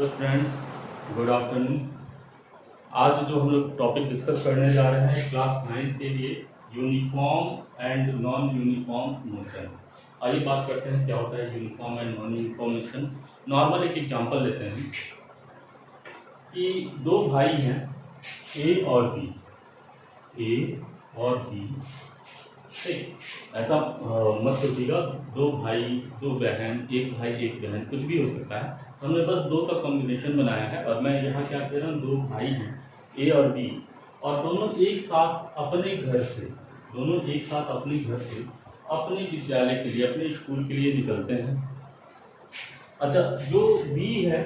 Hello friends, good afternoon. आज जो हम लोग टॉपिक डिस्कस करने जा रहे हैं क्लास 9 के लिए uniform and non uniform motion. आइए बात करते हैं क्या होता है uniform and non uniform motion. Normal एक एग्जांपल लेते हैं कि दो भाई हैं ए और बी, ठीक। ऐसा मत सोचिएगा दो भाई दो बहन, एक भाई एक बहन, कुछ भी हो सकता है। हमने बस दो का कॉम्बिनेशन बनाया है और मैं यहाँ क्या कह रहा हूँ, दो भाई हैं ए और बी और दोनों एक साथ अपने घर से अपने विद्यालय के लिए, अपने स्कूल के लिए निकलते हैं। अच्छा, जो बी है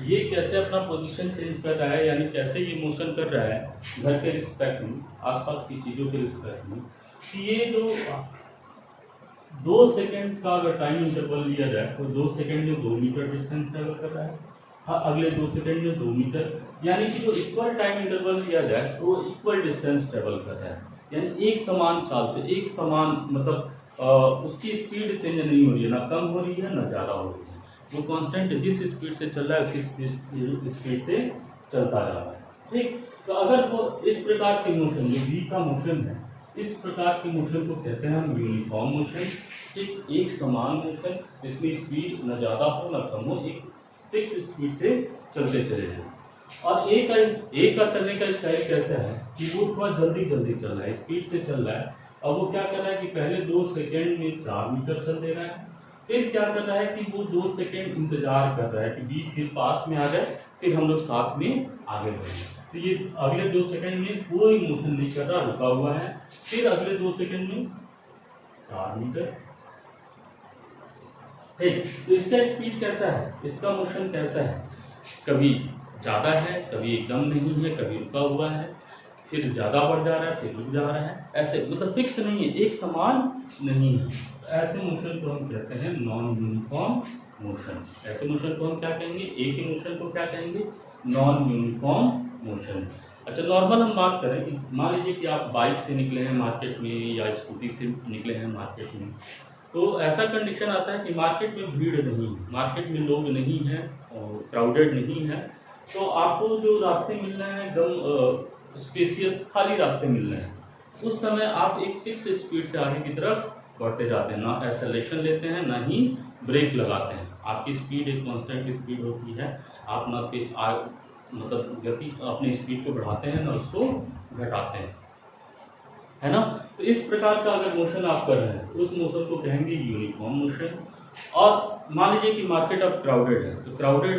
ये कैसे अपना पोजीशन चेंज कर रहा है, यानी कैसे ये मोशन कर रहा है घर के रिस्पेक्ट में, आसपास की चीज़ों के रिस्पेक्ट में। कि ये जो 2 सेकंड का अगर टाइम इंटरवल लिया जाए तो 2 सेकंड में 2 मीटर डिस्टेंस ट्रेवल कर रहा है। हाँ, अगले 2 सेकंड में 2 मीटर, यानी कि जो इक्वल टाइम इंटरवल लिया जाए तो वो इक्वल डिस्टेंस ट्रेवल कर रहा है। यानी एक समान चाल से, एक समान मतलब उसकी स्पीड चेंज नहीं हो रही है, ना कम हो रही है ना ज़्यादा हो रही है। वो कांस्टेंट जिस स्पीड से चल रहा है उसी स्पीड से चलता जा रहा है, ठीक। तो अगर वो इस प्रकार के मोशन, जो बी का मोशन है, इस प्रकार के मोशन को कहते हैं हम यूनिफॉर्म मोशन, ठीक। एक समान मोशन जिसमें स्पीड न ज़्यादा हो न कम हो, एक फिक्स स्पीड से चलते चले जाए। और ए का चलने का स्टाइल कैसा है कि वो थोड़ा जल्दी चल रहा है, स्पीड से चल रहा है। और वो क्या कर रहा है कि पहले 2 सेकेंड में 4 मीटर चल दे रहा है। फिर क्या कर रहा है कि वो 2 सेकेंड इंतजार कर रहा है कि बी फिर पास में आ जाए, फिर हम लोग साथ में आगे बढ़ें। तो ये अगले 2 सेकंड में कोई मोशन नहीं कर रहा, रुका हुआ है। फिर अगले 2 सेकंड में 4 मीटर, ठीक। तो इसका स्पीड कैसा है, इसका मोशन कैसा है, कभी ज़्यादा है, कभी एकदम नहीं है, कभी रुका हुआ है, फिर ज़्यादा बढ़ जा रहा है, फिर रुक जा रहा है। ऐसे मतलब फिक्स नहीं है, एक समान नहीं है। ऐसे मोशन को हम कहते हैं नॉन यूनिफॉर्म मोशन। ऐसे मोशन को हम क्या कहेंगे, एक ही मोशन को क्या कहेंगे, नॉन यूनिफॉर्म मोशन। अच्छा, नॉर्मल हम बात करें कि मान लीजिए कि आप बाइक से निकले हैं मार्केट में या स्कूटी से निकले हैं मार्केट में, तो ऐसा कंडीशन आता है कि मार्केट में भीड़ नहीं है, मार्केट में लोग नहीं हैं और क्राउडेड नहीं है। तो आपको जो रास्ते मिल रहे हैं एकदम स्पेसियस खाली रास्ते मिल रहे हैं, उस समय आप एक फिक्स स्पीड से आगे की तरफ बढ़ते जाते हैं, ना एक्सेलरेशन लेते हैं ना ही ब्रेक लगाते हैं। आपकी स्पीड एक कांस्टेंट स्पीड होती है, आप ना मतलब गति अपनी स्पीड को बढ़ाते हैं ना उसको घटाते हैं, है ना। तो इस प्रकार का अगर मोशन आप कर रहे हैं तो उस मोशन को कहेंगे यूनिफॉर्म मोशन। और मान लीजिए कि मार्केट अब क्राउडेड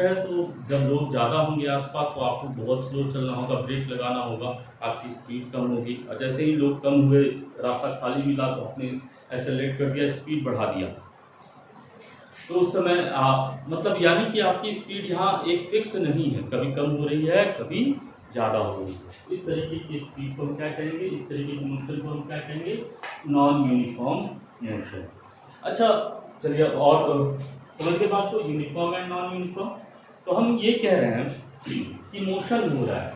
है, तो जब लोग ज़्यादा होंगे आसपास तो आपको बहुत स्लो चलना होगा, ब्रेक लगाना होगा, आपकी स्पीड कम होगी। और जैसे ही लोग कम हुए, रास्ता खाली मिला तो आपने एक्सेलरेट कर दिया, स्पीड बढ़ा दिया। तो उस समय मतलब यानी कि आपकी स्पीड यहाँ एक फिक्स नहीं है, कभी कम हो रही है, कभी ज़्यादा हो रही है। इस तरीके की स्पीड को हम क्या कहेंगे, इस तरीके के मोशन को हम क्या कहेंगे, नॉन यूनिफॉर्म मोशन। अच्छा, चलिए और समझ के बात को, यूनिफॉर्म एंड नॉन यूनिफॉर्म। तो हम ये कह रहे हैं कि मोशन हो रहा है,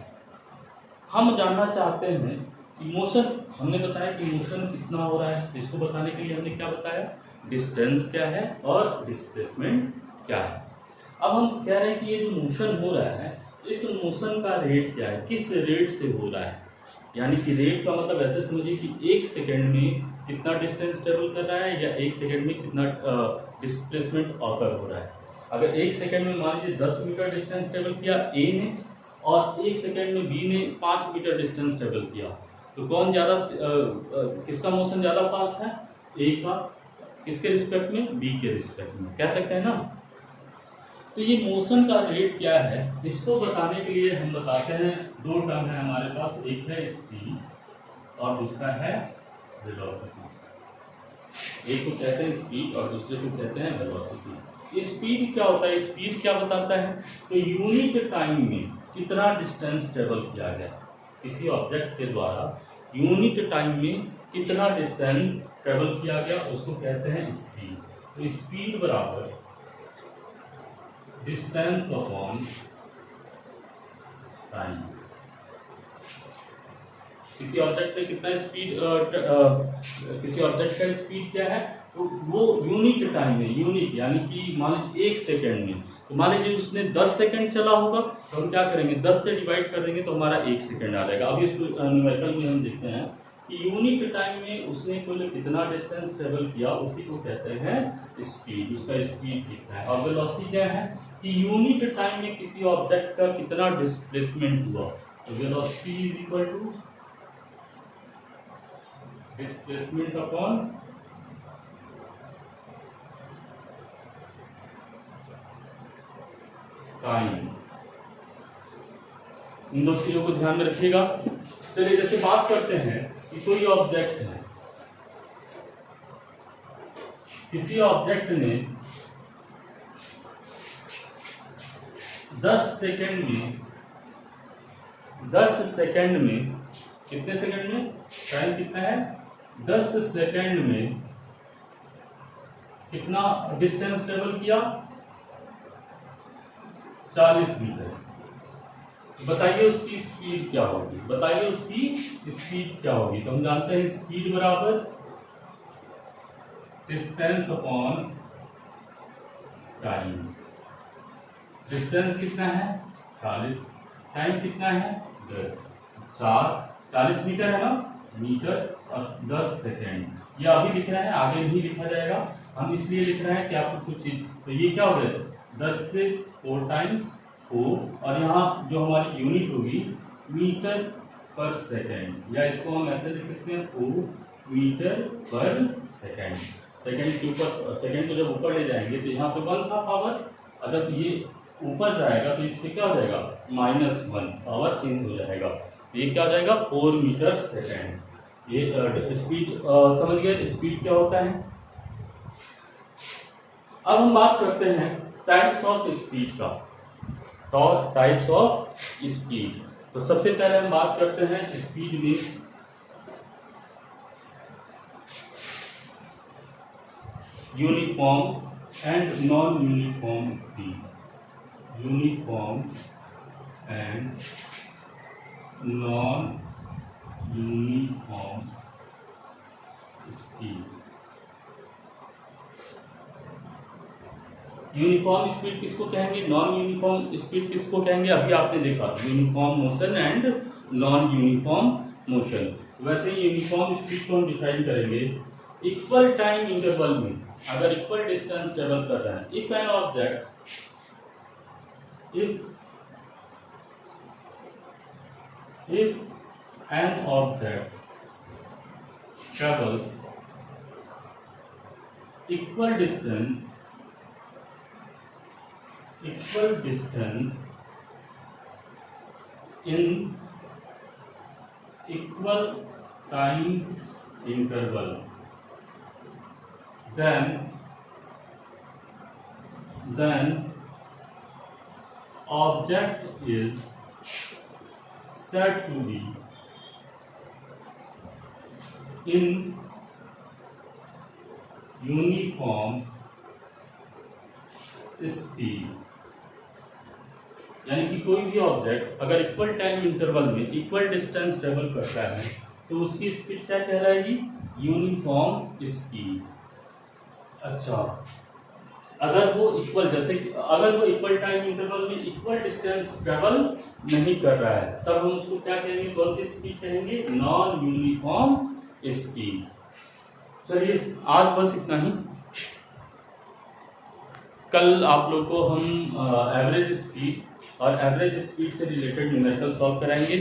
हम जानना चाहते हैं कि मोशन, हमने बताया कि मोशन कितना हो रहा है, इसको बताने के लिए हमने क्या बताया, डिस्टेंस क्या है और डिस्प्लेसमेंट क्या है। अब हम कह रहे हैं कि ये जो मोशन हो रहा है, इस मोशन का रेट क्या है, किस रेट से हो रहा है। यानी कि रेट का मतलब ऐसे समझिए कि 1 सेकेंड में कितना डिस्टेंस ट्रेवल कर रहा है या 1 सेकेंड में कितना डिस्प्लेसमेंट ऑकर हो रहा है। अगर 1 सेकेंड में मान लीजिए 10 मीटर डिस्टेंस ट्रेवल किया ए ने और 1 सेकेंड में बी ने 5 मीटर डिस्टेंस ट्रेवल किया, तो कौन ज़्यादा किसका मोशन ज़्यादा फास्ट है, ए का। किसके रिस्पेक्ट में, बी के रिस्पेक्ट में, कह सकते हैं ना। तो ये मोशन का रेट क्या है, इसको बताने के लिए हम बताते हैं, 2 टर्म है हमारे पास, एक है स्पीड और दूसरा है वेलोसिटी। एक को कहते हैं स्पीड और दूसरे को कहते हैं वेलोसिटी। स्पीड क्या होता है, स्पीड क्या बताता है, तो यूनिट टाइम में कितना डिस्टेंस ट्रेवल किया गया, किसी ऑब्जेक्ट के द्वारा यूनिट टाइम में कितना डिस्टेंस ट्रेवल किया गया, उसको कहते हैं स्पीड। तो स्पीड बराबर डिस्टेंस अपॉन टाइम। किसी ऑब्जेक्ट पे कितना स्पीड, किसी ऑब्जेक्ट का स्पीड क्या है, तो वो यूनिट टाइम में, यूनिट यानी कि मान लीजिए 1 सेकेंड में, तो मान लीजिए उसने 10 सेकंड चला होगा, तो हम क्या करेंगे 10 से डिवाइड कर देंगे तो हमारा 1 सेकंड आ जाएगा। अब इस न्यूमेरिकल में हम देखते हैं कि यूनिट टाइम में उसने कुल कितना डिस्टेंस ट्रेवल किया, उसी को कहते हैं स्पीड। उसका स्पीड कितना है। और वेलोसिटी क्या है कि यूनिट टाइम में किसी ऑब्जेक्ट का कितना डिस्प्लेसमेंट हुआ। तो velocity is equal to displacement upon time. इन दो चीजों को ध्यान में रखिएगा। चलिए जैसे बात करते हैं कि कोई ऑब्जेक्ट है, किसी ऑब्जेक्ट ने 10 सेकंड में कितने सेकंड में, टाइम कितना है 10 सेकंड में कितना डिस्टेंस ट्रेवल किया 40 मीटर। बताइए उसकी स्पीड क्या होगी, बताइए उसकी स्पीड क्या होगी। तो हम जानते हैं स्पीड बराबर डिस्टेंस अपॉन टाइम। डिस्टेंस कितना है 40, टाइम कितना है 10, 40 मीटर है ना, मीटर और 10 सेकेंड। ये अभी लिख रहे हैं, आगे नहीं लिखा जाएगा, हम इसलिए लिख रहे हैं कि आपको कुछ चीज। तो ये क्या हो गया 10 से 4 टाइम्स 4, और यहाँ जो हमारी यूनिट होगी मीटर पर सेकेंड, या इसको हम ऐसे लिख सकते हैं 4 मीटर पर सेकेंड। सेकेंड के ऊपर, सेकेंड को जब ऊपर ले जाएंगे तो यहाँ पे 1 था पावर, अगर ये ऊपर जाएगा तो इससे क्या हो जाएगा -1, पावर चेंज हो जाएगा। तो ये क्या हो जाएगा 4 मीटर सेकेंड। ये स्पीड समझ गए स्पीड क्या होता है। अब हम बात करते हैं टाइप्स ऑफ स्पीड का, और टाइप्स ऑफ स्पीड। तो सबसे पहले हम बात करते हैं स्पीड में uniform and non uniform speed. Uniform and non uniform speed. Uniform speed किसको कहेंगे, नॉन यूनिफॉर्म स्पीड किसको कहेंगे। अभी आपने देखा uniform motion and non uniform motion. वैसे यूनिफॉर्म स्पीड को हम डिफाइन करेंगे इक्वल टाइम इंटरवल में, अगर इक्वल डिस्टेंस ट्रेवल कर रहे हैं। If an object travels equal distance in equal time interval, then object is said to be in uniform speed. यानी कि कोई भी ऑब्जेक्ट अगर इक्वल टाइम इंटरवल में इक्वल डिस्टेंस ट्रेवल करता है तो उसकी स्पीड क्या कहलाएगी, यूनिफॉर्म स्पीड। अच्छा, अगर वो इक्वल, जैसे अगर वो इक्वल टाइम इंटरवल में इक्वल डिस्टेंस ट्रेवल नहीं कर रहा है तब हम उसको क्या कहेंगे, कौन सी स्पीड कहेंगे, नॉन यूनिफॉर्म स्पीड। चलिए आज बस इतना ही। कल आप लोग को हम एवरेज स्पीड और एवरेज स्पीड से रिलेटेड न्यूमेरिकल सॉल्व कराएंगे।